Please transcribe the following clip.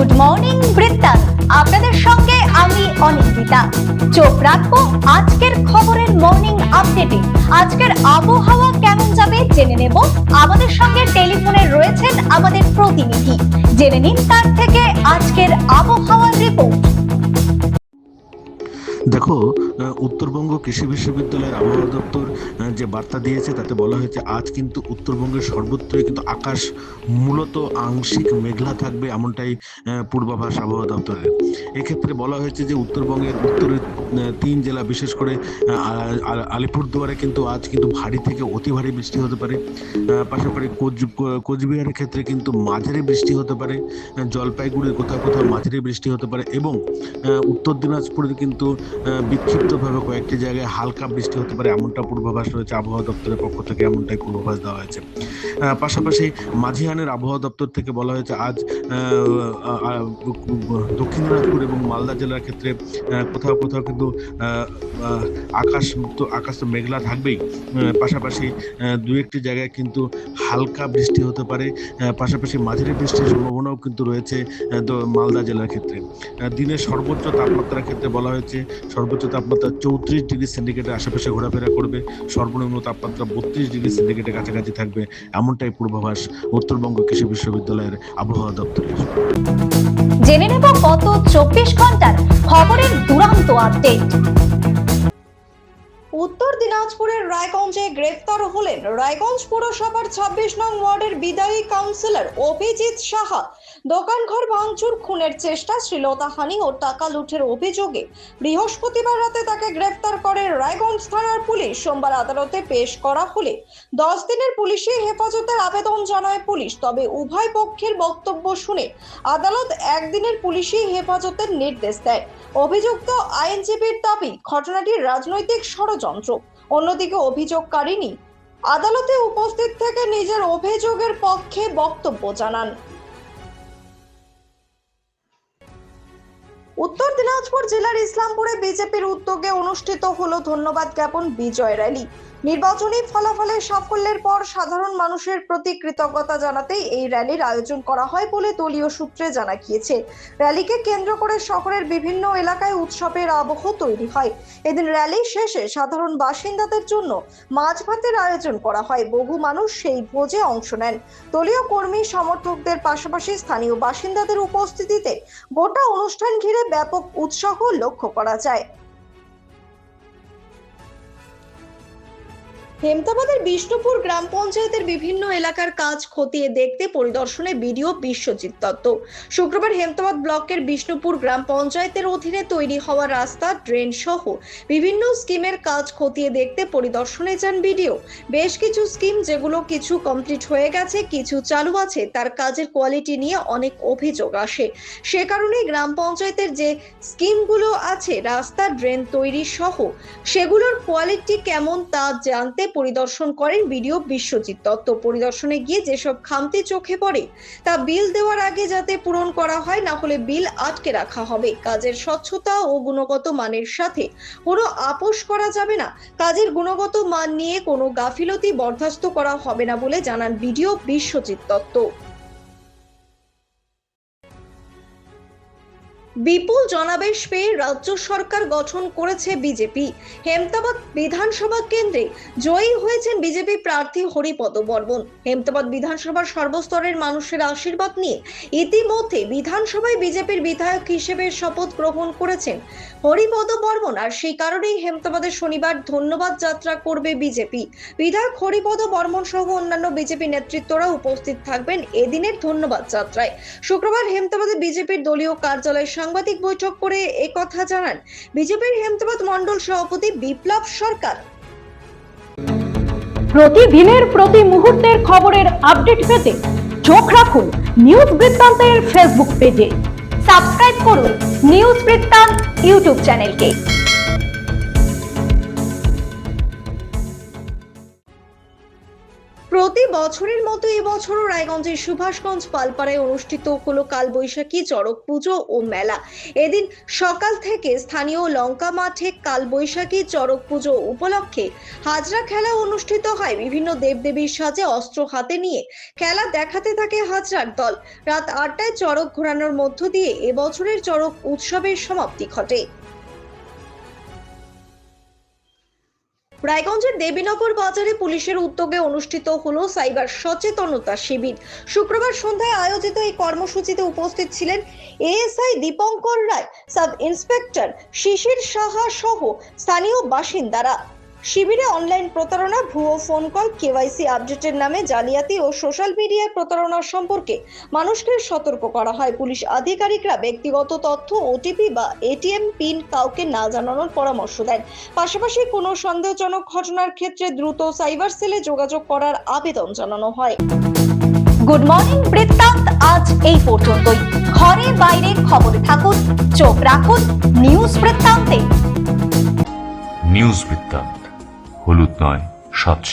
Good morning বৃত্তান্ত, আপনাদের সঙ্গে আমি অনিন্দিতা। চোখ রাখবো আজকের খবরের মর্নিং আপডেটে। আজকের আবহাওয়া কেমন যাবে জেনে নেব। আমাদের সঙ্গে টেলিফোনে রয়েছেন আমাদের প্রতিনিধি, জেনে নিন তার থেকে আজকের আবহাওয়ার রিপোর্ট। দেখো, উত্তরবঙ্গ কৃষি বিশ্ববিদ্যালয়ের আবহাওয়া দপ্তর যে বার্তা দিয়েছে তাতে বলা হয়েছে আজ কিন্তু উত্তরবঙ্গের সর্বত্রই কিন্তু আকাশ মূলত আংশিক মেঘলা থাকবে, এমনটাই পূর্বাভাস আবহাওয়া দপ্তরের। এক্ষেত্রে বলা হয়েছে যে উত্তরবঙ্গের উত্তরের 3 জেলা, বিশেষ করে আলিপুরদুয়ারে কিন্তু আজ কিন্তু ভারী থেকে অতি ভারী বৃষ্টি হতে পারে। পাশাপাশি কোচবিহারের ক্ষেত্রে কিন্তু মাঝারি বৃষ্টি হতে পারে, জলপাইগুড়ির কোথাও কোথাও মাঝারি বৃষ্টি হতে পারে এবং উত্তর দিনাজপুরের কিন্তু বিক্ষিপ্তভাবে কয়েকটি জায়গায় হালকা বৃষ্টি হতে পারে, এমনটা পূর্বাভাস রয়েছে আবহাওয়া দপ্তরের পক্ষ থেকে, এমনটাই পূর্বাভাস দেওয়া হয়েছে। পাশাপাশি মাঝিহানের আবহাওয়া দপ্তর থেকে বলা হয়েছে আজ দক্ষিণ দিনাজপুর এবং মালদা জেলার ক্ষেত্রে কোথাও কোথাও কিন্তু আকাশ তো মেঘলা থাকবেই, পাশাপাশি দু একটি জায়গায় কিন্তু হালকা বৃষ্টি হতে পারে, পাশাপাশি মাঝারি বৃষ্টির সম্ভাবনাও কিন্তু রয়েছে মালদা জেলার ক্ষেত্রে। দিনের সর্বোচ্চ তাপমাত্রার ক্ষেত্রে বলা হয়েছে সর্বোচ্চ তাপমাত্রা 34 ডিগ্রি সেন্টিগ্রেডের আশেপাশে ঘোরাফেরা করবে, সর্বনিম্ন তাপমাত্রা 32 ডিগ্রি সেন্টিগ্রেডের কাছাকাছি থাকবে, এমনটাই পূর্বাভাস উত্তরবঙ্গ কৃষি বিশ্ববিদ্যালয়ের আবহাওয়া দপ্তরের। জেনে নেব গত 24 ঘন্টার খবরের দুরন্ত আপডেট। উত্তর দিনাজপুরের রায়গঞ্জে গ্রেফতার হলেন রায়গঞ্জ পুরসভার 26 নং ওয়ার্ডের বিদায়ী কাউন্সিলর অভিজিৎ সাহা। দোকানঘর ভাঙচুর, খুনের চেষ্টা, শ্লীলতাহানি ও টাকা লুঠের অভিযোগে বৃহস্পতিবার রাতে তাকে গ্রেফতার করে রায়গঞ্জ থানার পুলিশ। সোমবার আদালতে পেশ করা হলে 10 দিনের পুলিশি হেফাজতের আবেদন জানায় পুলিশ। তবে উভয় পক্ষের বক্তব্য শুনে আদালত 1 দিনের পুলিশি হেফাজতের নির্দেশ দেয়। অভিযুক্ত আইনজীবীর দাবি ঘটনাটি রাজনৈতিক ষড়যন্ত্র। অন্যদিকে অভিযোগকারিনী আদালতে উপস্থিত থেকে নিজের অভিযোগের পক্ষে বক্তব্য জানান। উত্তর দিনাজপুর জেলার ইসলামপুরে বিজেপির উদ্যোগে অনুষ্ঠিত হলো ধন্যবাদ জ্ঞাপন বিজয় র্যালি। নির্বাচনী ফলাফলের সাফল্যের পর সাধারণ মানুষের প্রতি কৃতজ্ঞতা জানাতেই এই র্যালির আয়োজন করা হয় বলে দলীয় সূত্রে জানা গিয়েছে। র্যালিকে কেন্দ্র করে শহরের বিভিন্ন এলাকায় উৎসবের আবহ তৈরি হয়। এদিন র্যালি শেষে সাধারণ বাসিন্দাদের জন্য মাছ ভাতের আয়োজন করা হয়। বহু মানুষ সেই ভোজে অংশ নেন। দলীয় কর্মী সমর্থকদের পাশাপাশি স্থানীয় বাসিন্দাদের উপস্থিতিতে গোটা অনুষ্ঠান ঘিরে ব্যাপক উৎসাহ লক্ষ্য করা যায়। হেমতাবাদের বিষ্ণুপুর গ্রাম পঞ্চায়েতের বিভিন্ন এলাকার কাজ খতিয়ে দেখতে পরিদর্শনে বিডিও বিশ্বজিৎ দত্ত। শুক্রবার হেমতাবাদ ব্লকের বিষ্ণুপুর গ্রাম পঞ্চায়েতের অধীনে তৈরি হওয়া রাস্তা, ড্রেন সহ বিভিন্ন স্কিমের কাজ খতিয়ে দেখতে পরিদর্শনে যান বিডিও। বেশ কিছু স্কিম, যেগুলো কিছু কমপ্লিট হয়ে গেছে, কিছু চালু আছে, তার কাজের কোয়ালিটি নিয়ে অনেক অভিযোগ আসে। সে কারণে গ্রাম পঞ্চায়েতের যে স্কিমগুলো আছে, রাস্তা, ড্রেন তৈরি সহ, সেগুলোর কোয়ালিটি কেমন তা জানতে পরিদর্শন করেন বিডিও বিশ্বজিৎ দত্ত। পরিদর্শনে গিয়ে যেসব খামতি চোখে পড়ে তা বিল দেওয়ার আগে যাতে পূরণ করা হয়, না হলে বিল আটকে রাখা হবে। কাজের স্বচ্ছতা ও গুণগত মানের সাথে কোনো আপোষ করা যাবে না। কাজের গুণগত মান নিয়ে কোনো গাফিলতি বরদাস্ত করা হবে না বলে জানান বিডিও বিশ্বজিৎ দত্ত। বিপুল জনাবেশ পেয়ে রাজ্য সরকার গঠন করেছে বিজেপি। হেমতাবাদ বিধানসভা কেন্দ্রে জয়ী হয়েছেন বিজেপি প্রার্থী হরিপদ বর্মন। হেমতাবাদ বিধানসভার সর্বস্তরের মানুষের আশীর্বাদ নিয়ে ইতিমধ্যে বিধানসভায় বিজেপির বিধায়ক হিসেবে শপথ গ্রহণ করেছেন হরিপদ বর্মন। আর সেই কারণেই হেমতাবাদে শনিবার ধন্যবাদ যাত্রা করবে বিজেপি। বিধায়ক হরিপদ বর্মন সহ অন্যান্য বিজেপি নেতৃত্বরা উপস্থিত থাকবেন এদিনের ধন্যবাদ যাত্রায়। শুক্রবার হেমতাবাদে বিজেপির দলীয় কার্যালয়ে সাংবাদিক বৈঠক করে একথা জানান বিজেপির হেমতাবাদ মণ্ডল সভাপতি বিপ্লব সরকার। প্রতিদিনের প্রতি মুহূর্তের খবরের আপডেট পেতে চোখ রাখুন নিউজ বৃত্তান্তের ফেসবুক পেজে। সাবস্ক্রাইব করুন নিউজ বৃত্তান্ত ইউটিউব চ্যানেলকে। প্রতি বছরের মতো এবছরও রায়গঞ্জের সুভাষগঞ্জ পালপাড়ায় অনুষ্ঠিত হলো কালবৈশাখী চড়ক পুজো ও মেলা। এদিন সকাল থেকে স্থানীয় লঙ্কা মাঠে কালবৈশাখী চড়ক পুজো উপলক্ষে হাজরা খেলা অনুষ্ঠিত হয়। বিভিন্ন দেবদেবীর সাজে অস্ত্র হাতে নিয়ে খেলা দেখাতে থাকে হাজরার দল। রাত 8টায় চড়ক ঘোরানোর মধ্য দিয়ে এবছরের চড়ক উৎসবের সমাপ্তি ঘটে। রায়গঞ্জের দেবীনগর বাজারে পুলিশের উদ্যোগে অনুষ্ঠিত হলো সাইবার সচেতনতা শিবির। শুক্রবার সন্ধ্যায় আয়োজিত এই কর্মসূচিতে উপস্থিত ছিলেন এএসআই দীপঙ্কর রায়, সাব ইন্সপেক্টর শিশির সাহা সহ স্থানীয় বাসিন্দারা। শিবিরে অনলাইন প্রতারণা, ভুয়ো ফোন কল, কেওয়াইসি আপডেটের নামে জালিয়াতি ও সোশ্যাল মিডিয়ার প্রতারণা সম্পর্কে মানুষকে সতর্ক করা হয়। পুলিশ আধিকারিকরা ব্যক্তিগত তথ্য, ওটিপি বা এটিএম পিন কাউকে না জানানোর পরামর্শ দেন। পাশাপাশি কোনো সন্দেহজনক ঘটনার ক্ষেত্রে দ্রুত সাইবার সেলে যোগাযোগ করার আবেদন জানানো হয়। গুড মর্নিং বৃত্তান্ত আজ এই পর্যন্তই। ঘরে বাইরে খবরে থাকুন, চোখ রাখুন নিউজ বৃত্তান্তে। নিউজ বৃত্তান্ত, হলুদ নয়, স্বচ্ছ।